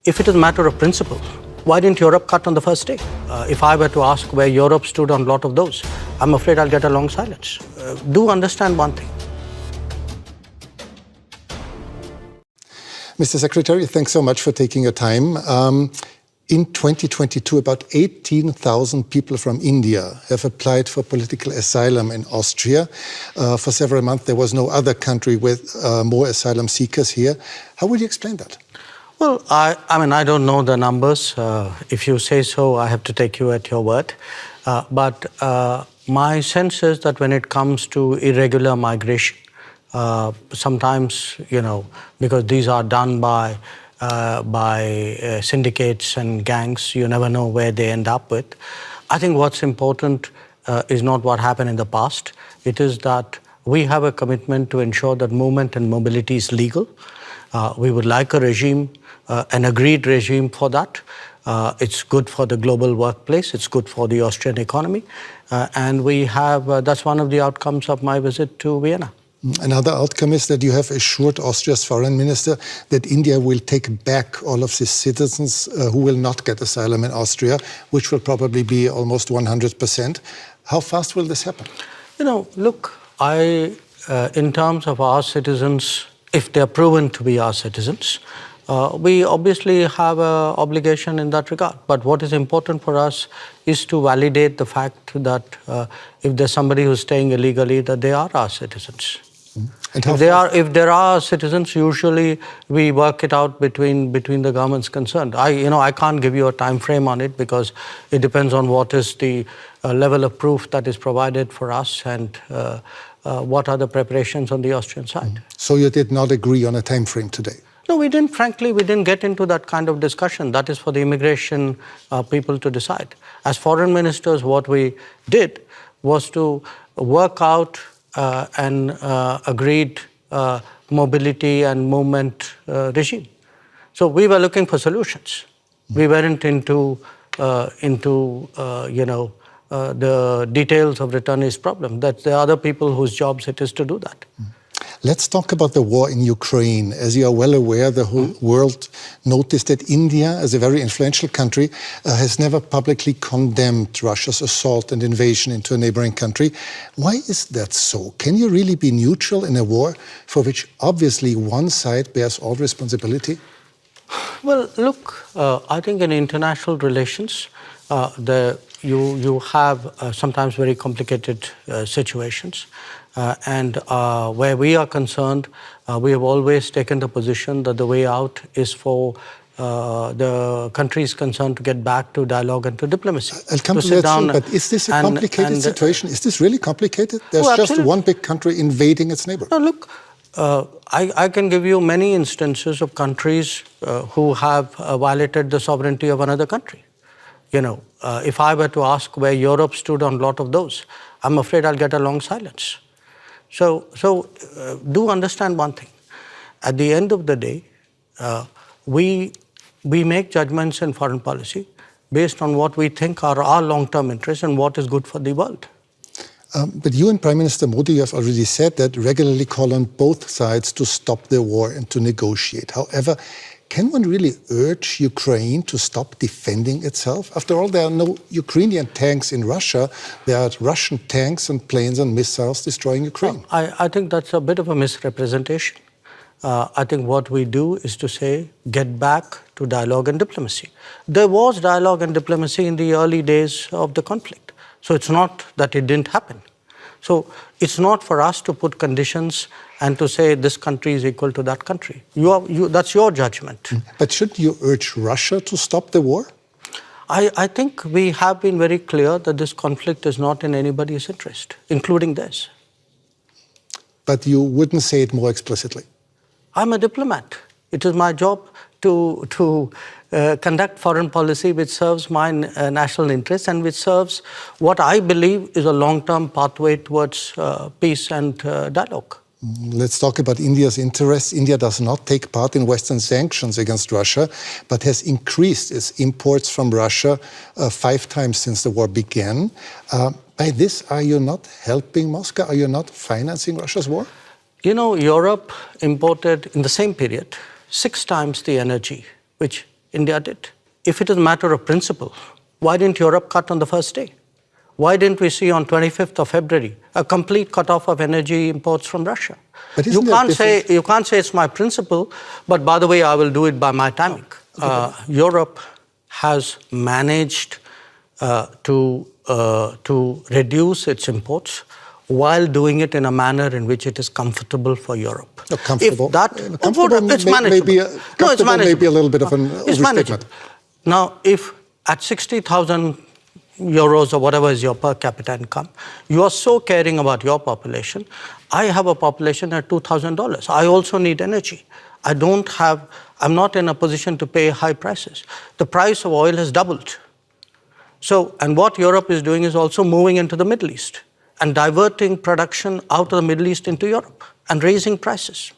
If it is a matter of principle, why didn't Europe cut on the first day? If I were to ask where Europe stood on a lot of those, I'm afraid I'll get a long silence. Do understand one thing. Mr. Secretary, thanks so much for taking your time. In 2022, about 18,000 people from India have applied for political asylum in Austria. For several months, there was no other country with more asylum seekers here. How would you explain that? Well, I don't know the numbers. If you say so, I have to take you at your word. But my sense is that when it comes to irregular migration, sometimes, because these are done by syndicates and gangs, you never know where they end up with. I think what's important is not what happened in the past. It is that we have a commitment to ensure that movement and mobility is legal. We would like a regime, an agreed regime for that. It's good for the global workplace. It's good for the Austrian economy. And we have, that's one of the outcomes of my visit to Vienna. Another outcome is that you have assured Austria's foreign minister that India will take back all of the citizens who will not get asylum in Austria, which will probably be almost 100%. How fast will this happen? Look, in terms of our citizens, if they're proven to be our citizens, we obviously have an obligation in that regard. But what is important for us is to validate the fact that if there's somebody who's staying illegally, that they are our citizens. And if there are citizens, usually we work it out between the governments concerned. I can't give you a time frame on it because it depends on what is the level of proof that is provided for us and what are the preparations on the Austrian side. So you did not agree on a time frame today? No, we didn't. Frankly, we didn't get into that kind of discussion. That is for the immigration people to decide. As foreign ministers, what we did was to work out an agreed mobility and movement regime. So we were looking for solutions. We weren't into the details of returnees' problem. That there are other people whose jobs it is to do that. Let's talk about the war in Ukraine. As you are well aware, the whole world noticed that India, as a very influential country, has never publicly condemned Russia's assault and invasion into a neighboring country. Why is that so? Can you really be neutral in a war for which obviously one side bears all responsibility? Well, look, I think in international relations, you have sometimes very complicated situations. And where we are concerned, we have always taken the position that the way out is for the countries concerned to get back to dialogue and to diplomacy. I'll come to that soon, but is this a complicated situation? Is this really complicated? There's just one big country invading its neighbor. No, look, I can give you many instances of countries who have violated the sovereignty of another country. If I were to ask where Europe stood on a lot of those, I'm afraid I'll get a long silence. So do understand one thing. At the end of the day, we make judgments in foreign policy based on what we think are our long-term interests and what is good for the world. But you and Prime Minister Modi have already said that regularly call on both sides to stop the war and to negotiate. However, can one really urge Ukraine to stop defending itself? After all, there are no Ukrainian tanks in Russia. There are Russian tanks and planes and missiles destroying Ukraine. I think that's a bit of a misrepresentation. I think what we do is to say, get back to dialogue and diplomacy. There was dialogue and diplomacy in the early days of the conflict. So it's not that it didn't happen. So it's not for us to put conditions and to say this country is equal to that country. That's your judgment. But should you urge Russia to stop the war? I think we have been very clear that this conflict is not in anybody's interest, including theirs. But you wouldn't say it more explicitly? I'm a diplomat. It is my job to conduct foreign policy which serves my national interests and which serves what I believe is a long-term pathway towards peace and dialogue. Let's talk about India's interests. India does not take part in Western sanctions against Russia, but has increased its imports from Russia 5 times since the war began. By this, are you not helping Moscow? Are you not financing Russia's war? Europe imported in the same period 6 times the energy which India did. If it is a matter of principle, why didn't Europe cut on the first day? Why didn't we see on 25th of February a complete cutoff of energy imports from Russia? But you can't say it's my principle, but by the way, I will do it by my timing. Europe has managed to reduce its imports while doing it in a manner in which it is comfortable for Europe. Comfortable? It's manageable. It's maybe a little bit of an It's manageable. Now, if at 60,000 euros or whatever is your per capita income, you are so caring about your population. I have a population at $2,000. I also need energy. I'm not in a position to pay high prices. The price of oil has doubled. So, and what Europe is doing is also moving into the Middle East and diverting production out of the Middle East into Europe and raising prices.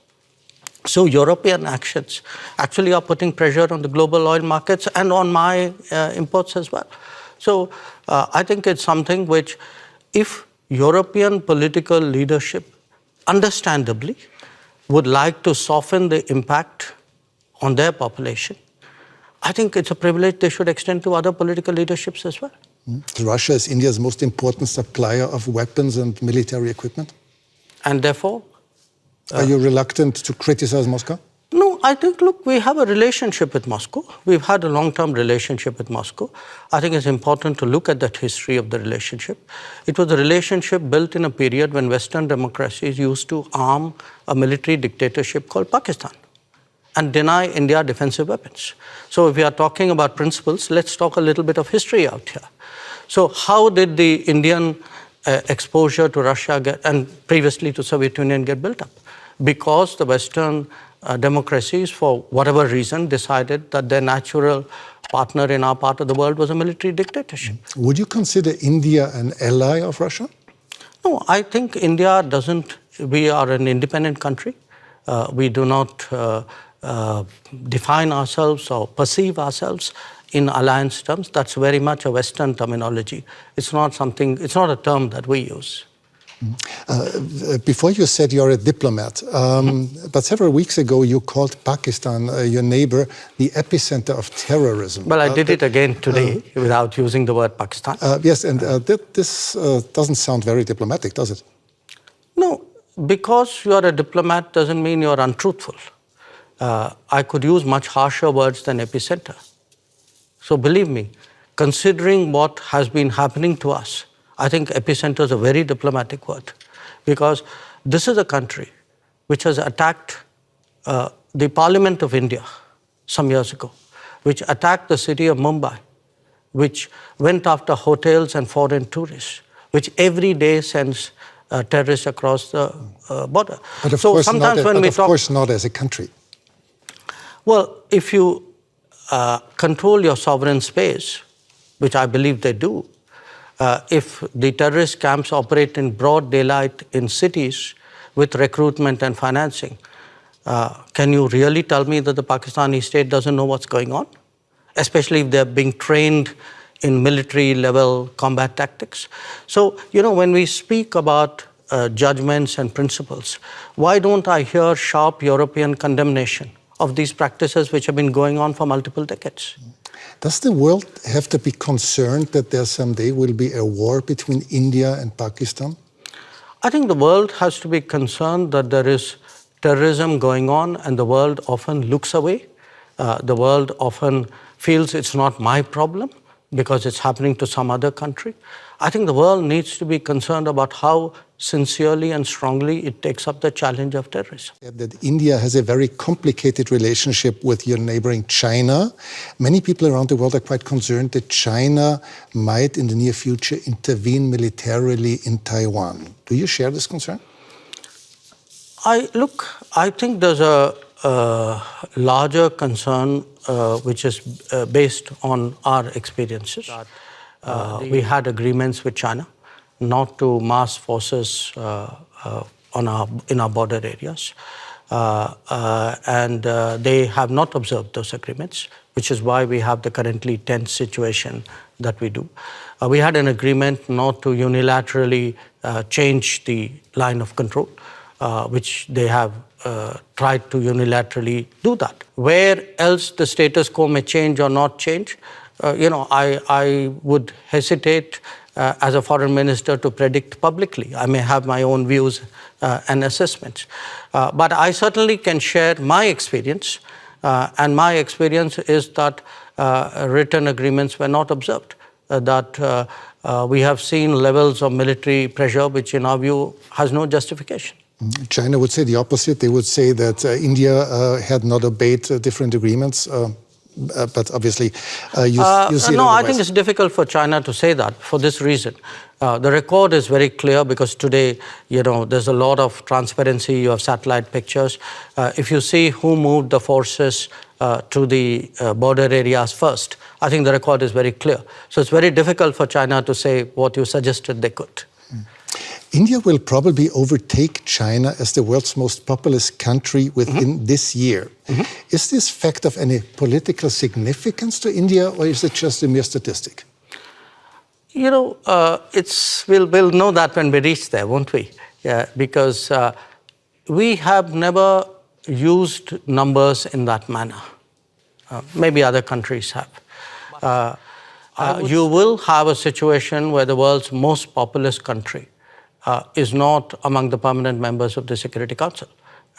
So European actions actually are putting pressure on the global oil markets and on my imports as well. So I think it's something which, if European political leadership understandably would like to soften the impact on their population, I think it's a privilege they should extend to other political leaderships as well. Russia is India's most important supplier of weapons and military equipment. And therefore? Are you reluctant to criticize Moscow? No, I think, look, we have a relationship with Moscow. We've had a long-term relationship with Moscow. I think it's important to look at that history of the relationship. It was a relationship built in a period when Western democracies used to arm a military dictatorship called Pakistan and deny India defensive weapons. So if we are talking about principles, let's talk a little bit of history out here. So how did the Indian exposure to Russia and previously to Soviet Union get built up? Because the Western democracies, for whatever reason, decided that their natural partner in our part of the world was a military dictatorship. Would you consider India an ally of Russia? No, I think India doesn't. We are an independent country. We do not define ourselves or perceive ourselves in alliance terms. That's very much a Western terminology. It's not a term that we use. Before you said you're a diplomat, but several weeks ago you called Pakistan, your neighbor, the epicenter of terrorism. Well, I did it again today without using the word Pakistan. Yes, and this doesn't sound very diplomatic, does it? No, because you're a diplomat doesn't mean you're untruthful. I could use much harsher words than epicenter. So believe me, considering what has been happening to us, I think epicenter is a very diplomatic word, because this is a country which has attacked the Parliament of India some years ago, which attacked the city of Mumbai, which went after hotels and foreign tourists, which every day sends terrorists across the border. But of course not as a country. Well, if you control your sovereign space, which I believe they do, if the terrorist camps operate in broad daylight in cities with recruitment and financing, can you really tell me that the Pakistani state doesn't know what's going on? Especially if they're being trained in military-level combat tactics. So, when we speak about judgments and principles, why don't I hear sharp European condemnation of these practices which have been going on for multiple decades? Does the world have to be concerned that there someday will be a war between India and Pakistan? I think the world has to be concerned that there is terrorism going on, and the world often looks away. The world often feels it's not my problem because it's happening to some other country. I think the world needs to be concerned about how sincerely and strongly it takes up the challenge of terrorism. That India has a very complicated relationship with your neighboring China. Many people around the world are quite concerned that China might in the near future intervene militarily in Taiwan. Do you share this concern? I think there's a larger concern which is based on our experiences. We had agreements with China not to mass forces in our border areas. And they have not observed those agreements, which is why we have the currently tense situation that we do. We had an agreement not to unilaterally change the line of control. which they have tried to unilaterally do that. Where else the status quo may change or not change, I would hesitate as a foreign minister to predict publicly. I may have my own views and assessments. But I certainly can share my experience, and my experience is that written agreements were not observed, that we have seen levels of military pressure which in our view has no justification. China would say the opposite. They would say that India had not obeyed different agreements. But obviously, you see it No, otherwise. I think it's difficult for China to say that for this reason. The record is very clear because today, there's a lot of transparency. You have satellite pictures. If you see who moved the forces to the border areas first, I think the record is very clear. So it's very difficult for China to say what you suggested they could. India will probably overtake China as the world's most populous country within this year. Is this fact of any political significance to India, or is it just a mere statistic? We'll know that when we reach there, won't we? Yeah, because we have never used numbers in that manner. Maybe other countries have. You will have a situation where the world's most populous country is not among the permanent members of the Security Council.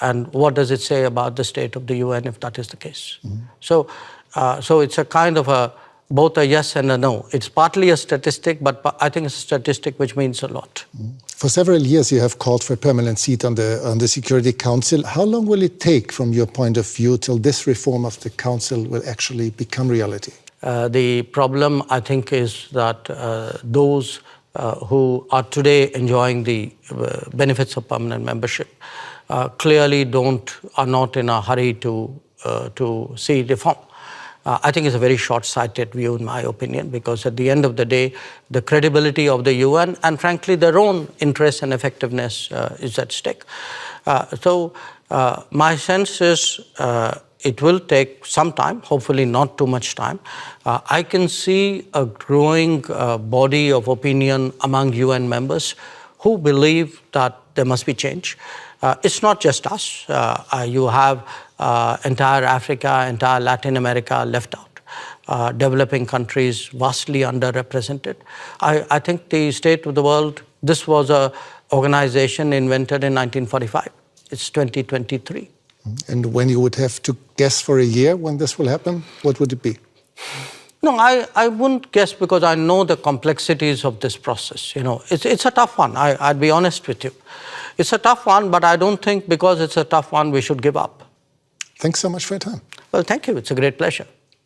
And what does it say about the state of the UN if that is the case? So it's a kind of both a yes and a no. It's partly a statistic, but I think it's a statistic which means a lot. For several years, you have called for a permanent seat on the Security Council. How long will it take, from your point of view, till this reform of the Council will actually become reality? The problem, I think, is that those who are today enjoying the benefits of permanent membership clearly are not in a hurry to see reform. I think it's a very short-sighted view, in my opinion, because at the end of the day, the credibility of the UN and, frankly, their own interest and effectiveness is at stake. So my sense is it will take some time, hopefully not too much time. I can see a growing body of opinion among UN members who believe that there must be change. It's not just us. You have entire Africa, entire Latin America left out. Developing countries vastly underrepresented. I think the state of the world, this was an organization invented in 1945. It's 2023. And when you would have to guess for a year when this will happen, what would it be? No, I wouldn't guess because I know the complexities of this process. It's a tough one. I'd be honest with you. It's a tough one, but I don't think because it's a tough one we should give up. Thanks so much for your time. Well, thank you. It's a great pleasure.